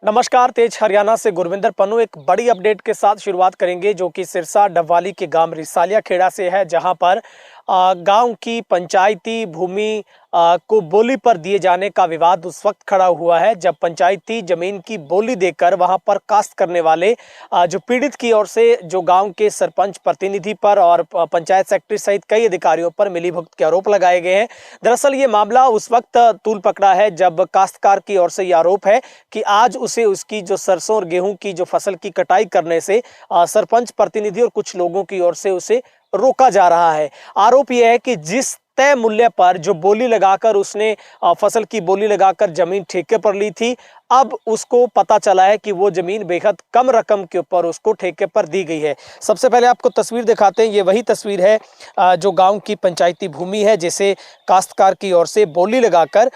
नमस्कार, तेज हरियाणा से गुरविंदर पन्नू एक बड़ी अपडेट के साथ शुरुआत करेंगे जो कि सिरसा डबवाली के गांव रिसालिया खेड़ा से है, जहां पर गांव की पंचायती भूमि को बोली पर दिए जाने का विवाद उस वक्त खड़ा हुआ है जब पंचायती जमीन की बोली देकर वहां पर काश्त करने वाले जो पीड़ित की ओर से जो गांव के सरपंच प्रतिनिधि पर और पंचायत सेक्रेटरी सहित कई अधिकारियों पर मिलीभगत के आरोप लगाए गए हैं। दरअसल ये मामला उस वक्त तूल पकड़ा है जब काश्तकार की ओर से ये आरोप है कि आज उसे उसकी जो सरसों और गेहूं की जो फसल की कटाई करने से सरपंच प्रतिनिधि और कुछ लोगों की ओर से उसे रोका जा रहा है। आरोप यह है कि जिस तय मूल्य पर जो बोली लगाकर उसने फसल की बोली लगाकर जमीन ठेके पर ली थी, अब उसको पता चला है कि वो जमीन बेहद कम रकम के ऊपर उसको ठेके पर दी गई है। सबसे पहले आपको तस्वीर दिखाते हैं। ये वही तस्वीर है जो गांव की पंचायती भूमि है जिसे काश्तकार की ओर से बोली लगाकर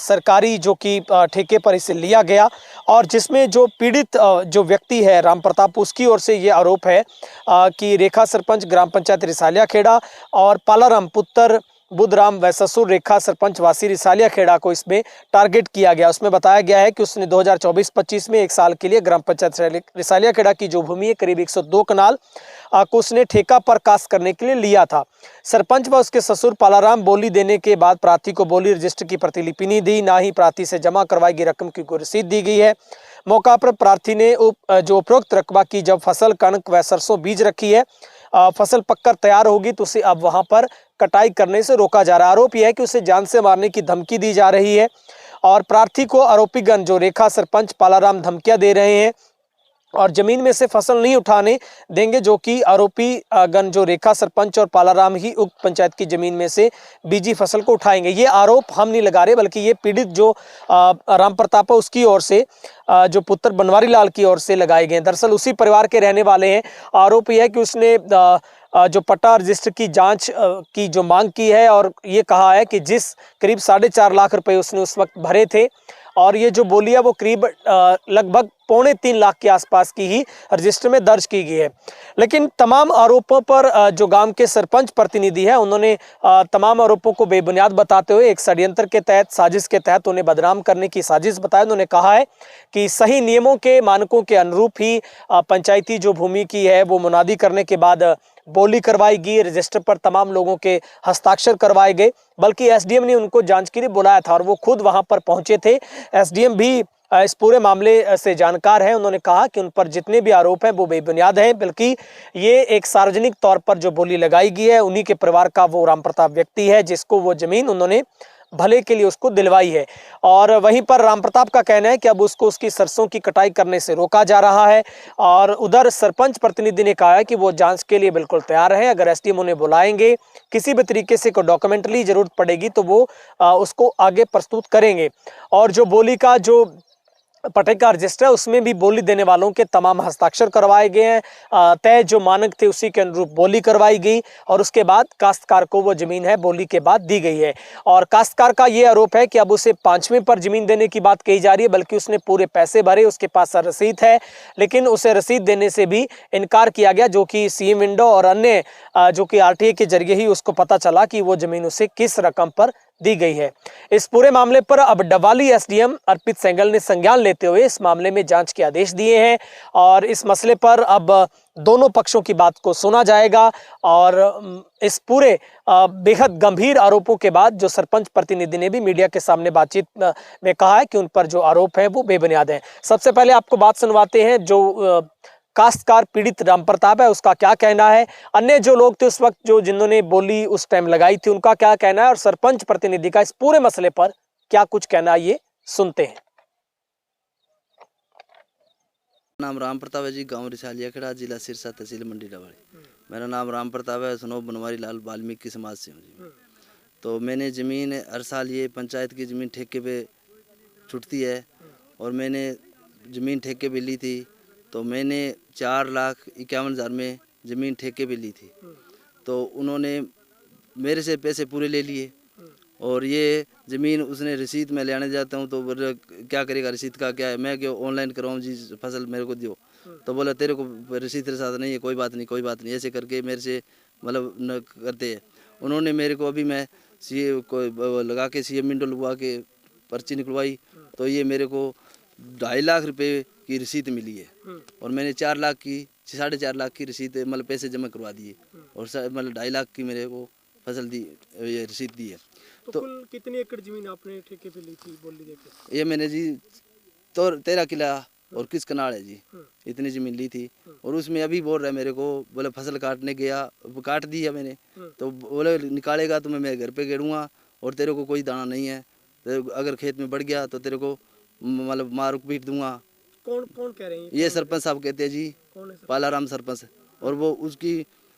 सरकारी जो कि ठेके पर इसे लिया गया और जिसमें जो पीड़ित जो व्यक्ति है राम प्रताप, उसकी ओर से ये आरोप है कि रेखा सरपंच ग्राम पंचायत रिसालिया खेड़ा और पालाराम पुत्र बुधराम व ससुर रेखा सरपंच वासी रिसालिया खेड़ा को इसमें टारगेट किया गया। उसमें बताया गया है कि उसने 2024-25 में एक साल के लिए ग्राम पंचायत रिसालिया खेड़ा की जो भूमि है करीब 102 कनाल को उसने ठेका पर काश्त करने के लिए लिया था। सरपंच व उसके ससुर पालाराम बोली देने के बाद प्रार्थी को बोली रजिस्टर की प्रतिलिपि नहीं दी, ना ही प्रार्थी से जमा करवाई गई रकम की कोई रसीद दी गई है। मौका पर प्रार्थी ने जो उपरोक्त रकबा की जब फसल कणक व सरसों बीज रखी है, फसल पककर तैयार होगी तो उसे अब वहां पर कटाई करने से रोका जा रहा है। आरोप यह है कि उसे जान से मारने की धमकी दी जा रही है और प्रार्थी को आरोपीगण जो रेखा सरपंच पालाराम धमकियां दे रहे हैं और जमीन में से फसल नहीं उठाने देंगे, जो कि आरोपी गण जो रेखा सरपंच और पालाराम ही उक्त पंचायत की जमीन में से बीजी फसल को उठाएंगे। ये आरोप हम नहीं लगा रहे, बल्कि ये पीड़ित जो राम प्रताप है उसकी ओर से जो पुत्र बनवारी लाल की ओर से लगाए गए। दरअसल उसी परिवार के रहने वाले हैं। आरोप यह है कि उसने जो पट्टा रजिस्टर की जांच की जो मांग की है और ये कहा है कि जिस करीब 4.5 लाख रुपए उसने उस वक्त भरे थे और ये जो बोली है वो करीब लगभग 2.25 लाख के आसपास की ही रजिस्टर में दर्ज की गई है। लेकिन तमाम आरोपों पर जो गांव के सरपंच प्रतिनिधि है उन्होंने तमाम आरोपों को बेबुनियाद बताते हुए एक षड्यंत्र के तहत, साजिश के तहत उन्हें बदनाम करने की साजिश बताया। उन्होंने कहा है कि सही नियमों के मानकों के अनुरूप ही पंचायती जो भूमि की है वो मुनादी करने के बाद बोली करवाई गई, रजिस्टर पर तमाम लोगों के हस्ताक्षर करवाए गए। बल्कि एसडीएम ने उनको जांच के लिए बुलाया था और वो खुद वहां पर पहुंचे थे। एसडीएम भी इस पूरे मामले से जानकार है। उन्होंने कहा कि उन पर जितने भी आरोप हैं वो बेबुनियाद हैं, बल्कि ये एक सार्वजनिक तौर पर जो बोली लगाई गई है उन्हीं के परिवार का वो राम प्रताप व्यक्ति है जिसको वो जमीन उन्होंने भले के लिए उसको दिलवाई है। और वहीं पर राम प्रताप का कहना है कि अब उसको उसकी सरसों की कटाई करने से रोका जा रहा है और उधर सरपंच प्रतिनिधि ने कहा है कि वो जांच के लिए बिल्कुल तैयार है। अगर एसडीएम उन्हें बुलाएंगे, किसी भी तरीके से कोई डॉक्यूमेंटरी जरूरत पड़ेगी तो वो उसको आगे प्रस्तुत करेंगे। और जो बोली का जो पट्टे का रजिस्टर है उसमें भी बोली देने वालों के तमाम हस्ताक्षर करवाए गए हैं। तय जो मानक थे उसी के अनुरूप बोली करवाई गई और उसके बाद काश्तकार को वो जमीन है बोली के बाद दी गई है। और काश्तकार का ये आरोप है कि अब उसे 5वें पर जमीन देने की बात कही जा रही है, बल्कि उसने पूरे पैसे भरे, उसके पास रसीद है, लेकिन उसे रसीद देने से भी इनकार किया गया, जो कि सीएम विंडो और अन्य जो कि आरटीए के जरिए ही उसको पता चला कि वो जमीन उसे किस रकम पर दी गई है। इस पूरे मामले पर अब डबवाली एसडीएम अर्पित सेंगल ने संज्ञान लेते हुए इस मामले में जांच के आदेश दिए हैं और इस मसले पर अब दोनों पक्षों की बात को सुना जाएगा। और इस पूरे बेहद गंभीर आरोपों के बाद जो सरपंच प्रतिनिधि ने भी मीडिया के सामने बातचीत में कहा है कि उन पर जो आरोप है वो बेबुनियाद है। सबसे पहले आपको बात सुनवाते हैं जो काश्तकार पीड़ित राम प्रताप है उसका क्या कहना है, अन्य जो लोग थे उस वक्त जो जिन्होंने बोली उस टाइम लगाई थी उनका क्या कहना है और सरपंच प्रतिनिधि का इस पूरे मसले पर क्या कुछ कहना है, ये सुनते हैं। नाम राम प्रताप है जी, गांव रिसालिया खेड़ा, जिला सिरसा, तहसील मंडी डबवाली। मेरा नाम राम प्रताप है, सुनो बनवारी लाल वाल्मीकि समाज से हूँ जी। तो मैंने ज़मीन हर साल ये पंचायत की ज़मीन ठेके पे छुटती है और मैंने ज़मीन ठेके पे ली थी। तो मैंने 4,51,000 में ज़मीन ठेके पे ली थी। तो उन्होंने मेरे से पैसे पूरे ले लिए और ये ज़मीन उसने रसीद में ले आने जाता हूँ तो क्या करेगा, रसीद का क्या है, मैं क्यों ऑनलाइन करवाऊँ जी, फसल मेरे को दो। तो बोला तेरे को रसीद के साथ नहीं है, कोई बात नहीं कोई बात नहीं, ऐसे करके मेरे से मतलब न करते हैं। उन्होंने मेरे को अभी मैं सीए को लगा के सीए मिंडो लगवा के पर्ची निकलवाई तो ये मेरे को 2.5 लाख रुपए की रसीद मिली है और मैंने 4 लाख की 4.5 लाख की रसीद मतलब पैसे जमा करवा दिए और मतलब 2.5 लाख की मेरे को फसल दी, ये रसीद दी है। तो कुल कितनी एकड़ जमीन आपने ठेके पे ली थी बोली देके? ये मैंने जी तो 13 किला और किस कनाल है जी, इतनी जमीन ली थी। और उसमें अभी बोल रहा है मेरे को, बोले फसल काटने गया, काट दी है मैंने, तो बोले निकालेगा तो मैं मेरे घर पे गेड़ूंगा और तेरे को कोई दाना नहीं है, तो अगर खेत में बढ़ गया तो तेरे को मतलब मार पीट दूंगा। कौन कौन कह रहे हैं? ये सरपंच साहब कहते हैं जी, कौन है सर? पालाराम सरपंच। और वो उसकी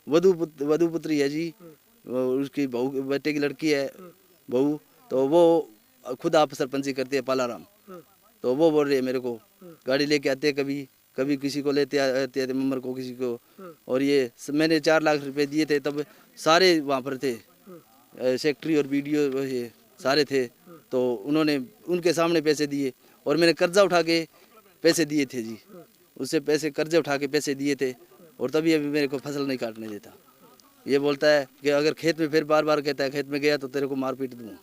वधु पुत्री है जी, वो उसकी बहू बेटे की लड़की है बहू, तो वो खुद आप सरपंची करते हैं पालाराम। तो वो बोल रही है मेरे को, गाड़ी लेके आते हैं कभी कभी किसी को लेते आते हैं मेम्बर को किसी को। और ये मैंने 4 लाख रुपए दिए थे, तब सारे वहाँ पर थे, सेक्रेटरी और बीडीओ ये सारे थे, तो उन्होंने उनके सामने पैसे दिए और मैंने कर्जा उठा के पैसे दिए थे जी, उससे पैसे कर्जे उठा के पैसे दिए थे और तभी अभी मेरे को फसल नहीं काटने देता। ये बोलता है कि अगर खेत में, फिर बार बार कहता है खेत में गया तो तेरे को मार पीट दूंगा।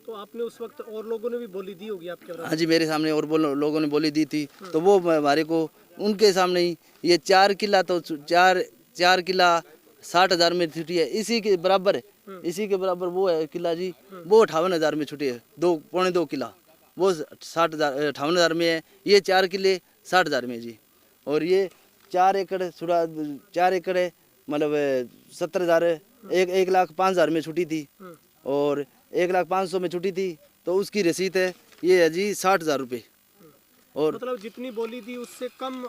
तो आपने उस वक्त और लोगों ने भी बोली दी होगी आपके बराबर? हाँ जी, मेरे सामने और लोगों ने बोली दी थी, तो वो हमारे को उनके सामने ही ये 4 किला तो 4 किला 60,000 में छुटी है, इसी के बराबर है, इसी के बराबर वो है किला जी, वो 58,000 में छुटी है, 2.25 किला, वो 58,000 में है। ये 4 किले 60,000 में जी। और ये 4 एकड़ 4 एकड़ है, मतलब 70,000, 1,05,000 में छुटी थी और 1,05,000 में छुटी थी, तो उसकी रसीद है ये है जी 60,000 रुपये। और मतलब जितनी बोली थी उससे कम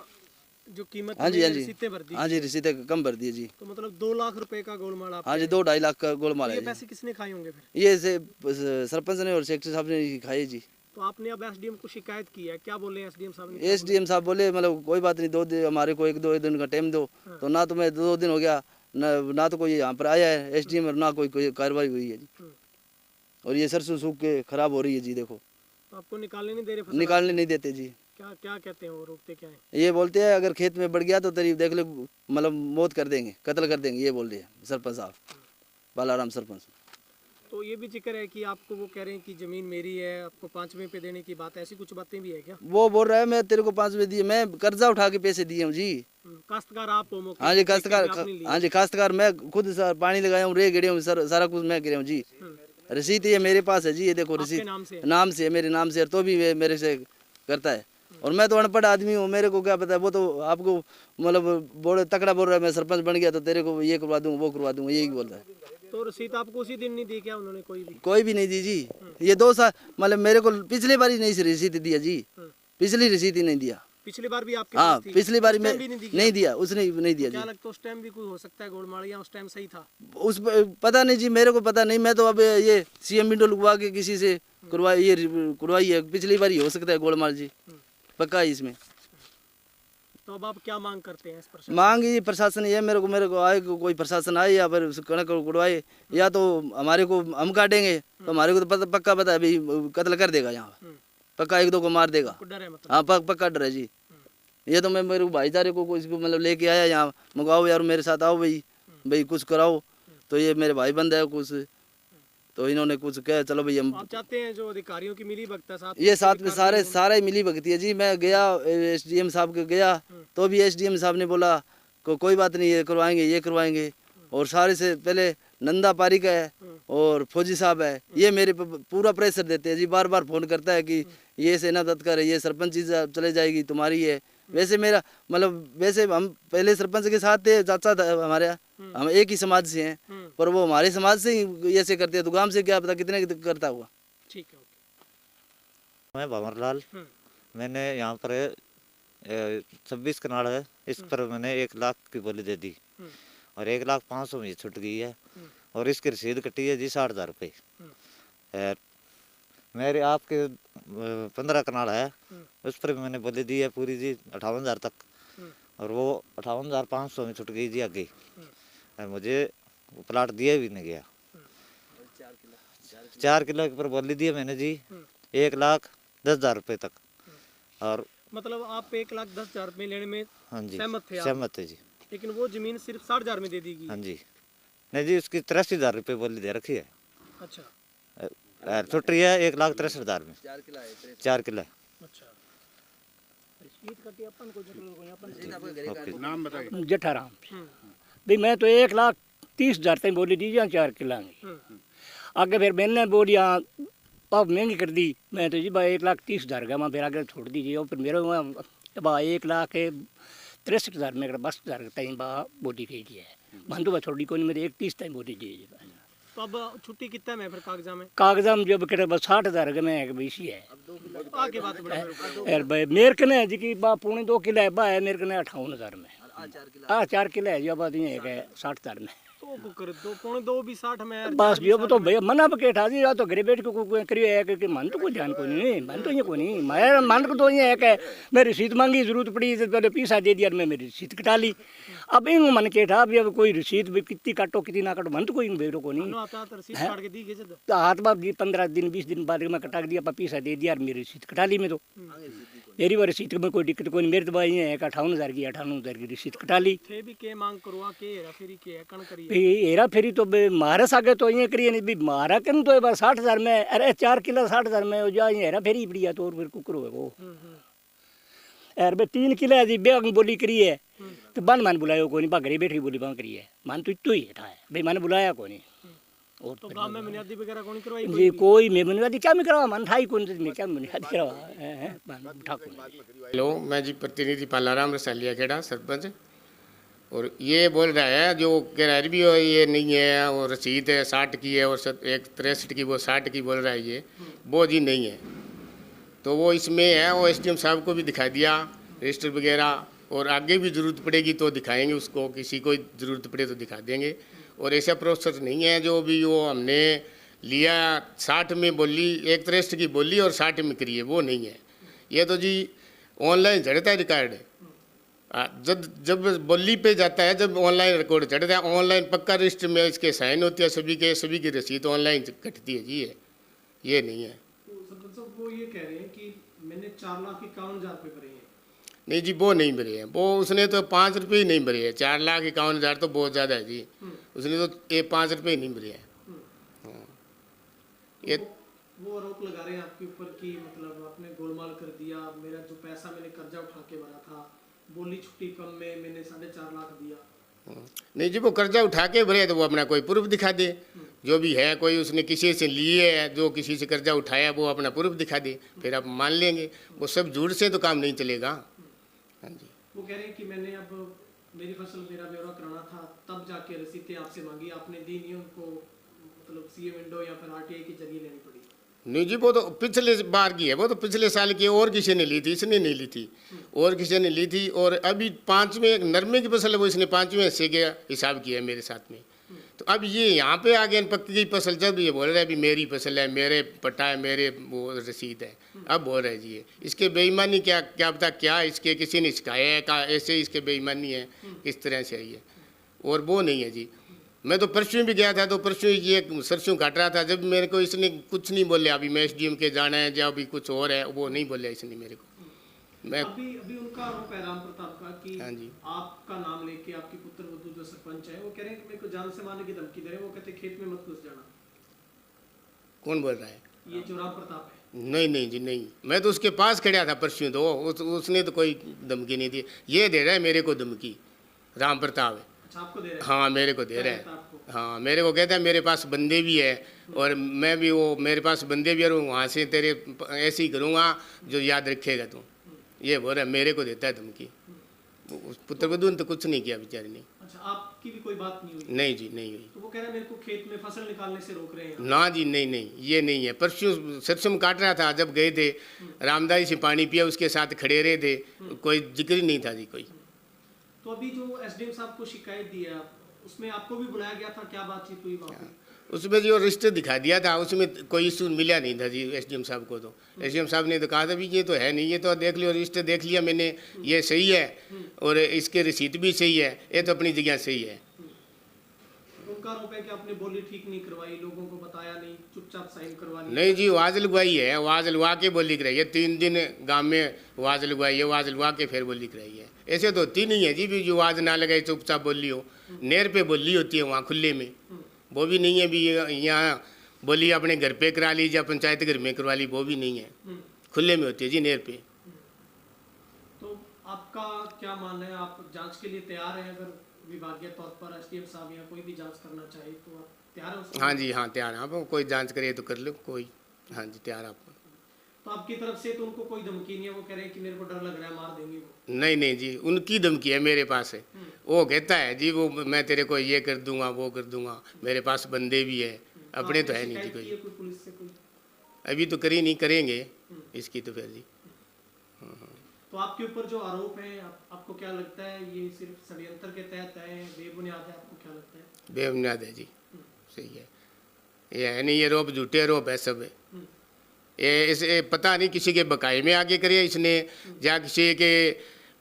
जो कीमत हाँ जी, हाँ जी, रसीदें भर दी? हाँ जी, रसीदें कम भर दी जी। तो मतलब 2 लाख रुपए का गोलमाल आप? हाँ जी, 2-2.5 लाख का गोलमाल ये है जी। पैसे किसने खाए होंगे फिर? ये से सरपंच ने और सेक्रेटरी साहब ने खाए जी। तो आपने अब एसडीएम को शिकायत की है, क्या बोले एसडीएम साहब ने? एसडीएम साहब बोले मतलब कोई बात नहीं, 2 दिन हमारे को 1-2 दिन का टाइम दो। तो ना तो मैं 2 दिन हो गया ना तो कोई यहाँ पर आया है एसडीएम, और ना कोई कार्रवाई हुई है जी। और ये सरसों सूख के खराब हो रही है जी, देखो तो आपको निकालने नहीं दे रहे फसल? निकालने नहीं देते जी। क्या क्या कहते हैं वो, रोकते क्या है? ये बोलते हैं अगर खेत में बढ़ गया तो तेरी देख ले, मतलब मौत कर देंगे, कत्ल कर देंगे, ये बोल रहे हैं सरपंच साहब, बालाराम सरपंच। तो ये भी जिक्र है कि आपको वो कह रहे हैं कि जमीन मेरी है, आपको 5वें पे देने की बात है, ऐसी कुछ बातें भी है क्या? वो बोल रहा है मैं तेरे को 5 दिए, मैं कर्जा उठा के पैसे दिए हूँ जी। काश्तकार आप हो मौके हाँ जी, पे, काश्तकार, आपने लिया? हाँ जी, काश्तकार मैं खुद पानी लगाया हूँ, रे गिरे हूँ, सारा कुछ मैं गिरे हूँ जी। रसीद ये मेरे पास है जी, ये देखो आपके रसीद नाम से है? नाम से है, मेरे नाम से है, तो भी वे मेरे से करता है। और मैं तो अनपढ़ आदमी हूँ, मेरे को क्या पता है, वो तो आपको मतलब बोले तकड़ा बोल रहा है मैं सरपंच बन गया तो तेरे को ये करवा दूँ वो करवा दूँ, यही बोल रहा है। तो रसीद आपको उसी दिन नहीं दी क्या उन्होंने कोई भी? कोई भी नहीं दी जी, ये 2 साल मतलब मेरे को पिछली बार ही नहीं सी रसीद दिया जी, पिछली रसीद ही नहीं दिया। पिछली बार भी आपके हाँ, पास थी? पिछली बार उस में टाइम भी नहीं दी? नहीं दिया, उसने नहीं दिया क्या जी। लगता है उस टाइम भी कोई हो सकता है गोलमाल, या उस टाइम सही था? उस पता नहीं जी, मेरे को पता नहीं, मैं तो अब ये सीएम विंडो लगवा के किसी से करवाई है, पिछली बार ही हो सकता है गोलमाल जी, पक्का है इसमें। तो अब आप क्या मांग करते हैं इस पर? मांग ये प्रशासन ये मेरे को आए, कोई प्रशासन आए या फिर उस कणक को उड़वाए, या तो हमारे को हम काटेंगे तो हमारे को तो पक्का पता है भाई कत्ल कर देगा यहाँ, पक्का 1-2 को मार देगा। डर है मतलब? हाँ, पक्का डर है जी। ये तो मैं मेरे भाईचारे को इसको मतलब लेके आया यहाँ, मंगवाओ यार मेरे साथ आओ भाई कुछ कराओ, तो ये मेरे भाई बंद है कुछ, तो इन्होंने कुछ कहा चलो भाई हम। आप चाहते हैं जो अधिकारियों की मिली भगत है साथ ये साथ में सारे मिली भगती है जी। मैं गया एसडीएम साहब के गया, तो भी एसडीएम साहब ने बोला कोई बात नहीं, ये करवाएंगे। और सारे से पहले नंदा पारिक है और फौजी साहब है, ये मेरे पे पूरा प्रेशर देते हैं जी, बार बार फोन करता है कि ये सेना दत्तकर है, ये सरपंच चले जाएगी तुम्हारी है। वैसे मेरा मतलब वैसे हम पहले सरपंच के साथ थे, चाचा था हमारे, हम एक ही समाज से हैं, पर वो हमारे समाज से ही ऐसे करते हैं, तो गांव से क्या पता कितने करता हुआ। ठीक है, मैं भंवरलाल, मैंने यहाँ पर 26 कनाल है, इस पर मैंने 1 लाख की बोली दे दी और 1,05,000 में छूट गई है और इसकी रसीद कटी है जी 60,000 रुपये। मेरे आपके 15 कनाल है, उस पर भी मैंने बोली दी है पूरी जी 58,000 तक, और वो 58,500 में छूट गई जी आगे, मुझे प्लाट दिया भी नहीं गया। 4 किलो पर बोली दी है मैंने जी 1,10,000 रुपये तक। और मतलब आप 1,10,000 में लेने में हाँ जी सहमत थे आप? सहमत है जी। लेकिन वो जमीन सिर्फ 60,000 में दे दी गई? हाँ जी, नहीं जी, उसकी 83,000 रुपये बोली दे रखी है। अच्छा, छुट रही है 1,63,000 में, 4 किला है। अच्छा। जठाराम भाई मैं तो 1,30,000 तक बोली दी या 4 किला आगे फिर मैंने बोली हाँ अब महंगी कर दी मैं तो जी भाई 1,30,000 का मैं फिर आगे छोड़ दीजिए और फिर मेरे भाई 1,63,000 में 10,000 टाइम बा बोली गई है मान तो छोड़ी को नहीं मेरे 1,30 टाइम बोली दी तो अब छुट्टी कितना में फिर कागजा में जब कह 60,000 का में बीसी है आगे बात यार भाई मेरे कने जी की बा 2.5 किला है बा है मेरे कने 58,000 में 4 किला है जो बात ये है 60,000 में तो कर दो 2.5 भी 60 में बस जो तो भैया मना पे ठा दी तो घरे बैठ के करियो है कि मन तो कोई ध्यान को नहीं मन तो ये को नहीं मैं मन को तो ये है कि मेरी रसीद मांगी जरूरत पड़ी तो पहले पैसा दे दिया मैं मेरी रसीद कटा ली अब इन मन के ठा अभी अब कोई रसीद भी कितनी काटो कितनी ना काटो मन तो कोई बेरो को नहीं तो हाथ बाप 15 दिन 20 दिन बाद मैं कटा दिया पैसा दे दिया मेरी रसीद कटा ली मैं तो मेरी वो रसीद में कोई दिक्कत कोई नहीं मेरे तो भाई ये है 58,000 की 98,000 की रसीद कटा ली थे भी के मांग करवा के हेरा फेरी के कण करी हेरा फेरी तो मारे सागे तो ये करिए नहीं भी मारा कन तो 60,000 में अरे 4 किलो 60,000 में हो जाए हेरा फेरी बढ़िया तो और फिर कुकर है वो यार बे 3 किलो जी बेग बोली करी है तो बन मान बुलायो को नहीं घरे बैठी बोली बां करी है मान तो इतो ही था भाई मैंने बुलाया को नहीं और तो गांव में बुनियादी वगैरह कौन करवाई जी कोई मैं बुनियादी क्या मैं करवा मन थाई कौन मैं क्या बुनियादी करवा है ठाकुर हेलो मैं जी प्रतिनिधि पालाराम रसालिया खेड़ा सरपंच और ये बोल रहा है जो कह रहा है भी ये नहीं है और रसीद है 60 की है और 63 की वो 60 की बोल रहा है ये वो जी नहीं है तो वो इसमें है वो SDM साहब को भी दिखा दिया रजिस्टर वगैरह और आगे भी ज़रूरत पड़ेगी तो दिखाएंगे उसको किसी को ज़रूरत पड़े तो दिखा देंगे और ऐसा प्रोसेस नहीं है जो भी वो हमने लिया 60 में बोली 61 की बोली और 60 में करी है वो नहीं है ये तो जी ऑनलाइन चढ़ता है रिकॉर्ड जब बोली पे जाता है जब ऑनलाइन रिकॉर्ड चढ़ता है ऑनलाइन पक्का रजिस्टर में इसके साइन होती है सभी की रसीद ऑनलाइन कटती है जी ये नहीं है वो ये कह रहे हैं कि मैंने 4,51,000 रुपये भरे हैं नहीं जी वो नहीं भरे हैं वो उसने तो 5 रुपये ही नहीं भरे हैं 4,51,000 तो बहुत ज़्यादा है जी उसने तो ये 5 रुपये ही नहीं भरे हैं ये वो आरोप लगा रहे हैं आपके ऊपर कि मतलब आपने गोलमाल कर दिया मेरा जो पैसा मैंने कर्जा उठा के भरा था बोली छुट्टी कम में मैंने 4.5 लाख दिया नहीं जी वो कर्जा उठा के भरे तो वो अपना कोई प्रूफ दिखा दे जो भी है कोई उसने किसी से लिए है जो किसी से कर्जा उठाया वो अपना प्रूफ दिखा दे फिर आप मान लेंगे वो सब झूठ से तो काम नहीं चलेगा हाँ जी वो कह रहे हैं कि मैंने अब मेरी फसल मेरा ब्यौरा कराना था तब जाके रसीदें आपसे मांगी आपने दी नहीं उनको मतलब सीए विंडो या फिर RTI की जरिए लेनी पड़ी नहीं जी वो तो पिछले बार की है वो तो पिछले साल की और किसी ने ली थी इसने नहीं ली थी और किसी ने ली थी और अभी 5वें नरमे की फसल है वो इसने 5वें हिस्से के हिसाब किया है मेरे साथ में तो अब ये यहाँ पे आ गया पक्की की फसल जब ये बोल रहा है अभी मेरी फसल है मेरे पट्टा है मेरे वो रसीद है अब बोल रहे जी इसके बेईमानी क्या पता क्या इसके किसी ने सिखाया है का ऐसे इसके बेईमानी है किस तरह से आई है और वो नहीं है जी मैं तो परसों भी गया था तो परसों ये सरसों काट रहा था जब मेरे को इसने कुछ नहीं बोले अभी मैं SDM के जाना है या अभी कुछ और है वो नहीं बोले इसने मेरे को मैं अभी उनका आरोप है राम प्रताप का कि हाँ जी आपका नाम लेके आपकी पुत्र वधू जो सरपंच है वो कह रहे हैं कि मेरे को जान से मारने की धमकी दे रहे हैं वो कहते खेत में मत घुस जाना कौन बोल रहा है ये जो राम प्रताप है नहीं जी नहीं मैं तो उसके पास खड़ा था परसों तो उसने तो कोई धमकी नहीं दी ये दे रहा है मेरे को धमकी राम प्रताप है अच्छा आपको दे रहे हैं हाँ मेरे को दे रहा कहता है आपको? हाँ मेरे को कहता है मेरे पास बंदे भी है और मैं भी वो मेरे पास बंदे भी है और वहाँ से तेरे ऐसे ही करूँगा जो याद रखेगा तू ये बोल रहा है मेरे को देता है धमकी उस पुत्र वधू ने तो कुछ नहीं किया बेचारे ने अच्छा आपकी भी कोई बात नहीं हुई नहीं जी नहीं हुई तो वो कह रहे हैं मेरे को खेत में फसल निकालने से रोक रहे हैं ना जी नहीं ये नहीं है परसों सरसों काट रहा था जब गए थे रामदाई से पानी पिया उसके साथ खड़े रहे थे कोई जिक्र ही नहीं था जी कोई तो अभी जो SDM साहब को शिकायत दी है उसमें आपको भी बुलाया गया था क्या बातचीत हुई वहाँ पे उसमें जो रजिस्टर दिखा दिया था उसमें कोई इशू मिला नहीं था जी SDM साहब को तो SDM साहब ने तो कहा था भी ये तो है नहीं ये तो देख लियो रजिस्टर देख लिया मैंने ये सही है और इसके रसीद भी सही है ये तो अपनी जगह सही है उनका आरोप है कि आपने बोली ठीक नहीं करवाई लोगों को बताया नहीं चुपचाप साइन करवा ली नहीं जी आवाज़ लगवाई है आवाज़ लगवा के बोली कराई है 3 दिन गांव में आवाज़ लगवाई है आवाज़ लगवा के फिर बोली कराई है ऐसे तो होती नहीं है जी भी जो आवाज़ ना लगाई चुपचाप बोली हो नेर पे बोली होती है वहाँ खुले में वो भी नहीं है भी यहाँ बोली अपने घर पे करा ली या पंचायत घर में करवा ली वो भी नहीं है खुले में होती है जी नेर पे आपका क्या मानना है, आप जांच के लिए तैयार हैं? अगर विभागीय तौर पर एसडीएम साहब या कोई भी जांच करना चाहे तो आप तैयार हैं उसके हाँ लिए? जी, हाँ तैयार हैं आप, कोई जांच करे तो कर लो कोई। हाँ जी तैयार आप। तो आपकी तरफ से तो उनको कोई धमकी नहीं है, वो कह रहे हैं कि मेरे को डर लग रहा है, मार देंगे वो? नहीं नहीं जी, उनकी धमकी है मेरे पास है। वो कहता है जी वो मैं तेरे को ये कर दूंगा वो कर दूंगा, मेरे पास बंदे भी है, अपने तो है नहीं जी शिकायत की है कोई। कोई पुलिस से कोई? अभी तो करी नहीं, करेंगे इसकी तो फिर जी। तो आपके ऊपर जो आरोप है, आपको क्या लगता है ये सिर्फ षड्यंत्र के तहत है, बेबुनियाद है? आपको क्या लगता है? बेबुनियाद है जी, सही है। ये है नहीं, ये रोप झूठे रोप है सब है। ये इसे पता नहीं किसी के बकाये में आगे करे इसने, या किसी के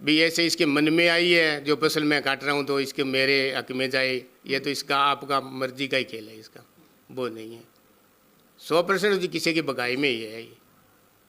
भी ऐसे इसके मन में आई है जो फसल मैं काट रहा हूँ तो इसके मेरे हक में जाए, ये तो इसका आपका मर्जी का ही खेल है इसका, वो नहीं है। 100% किसी के बकाये में ही है ये।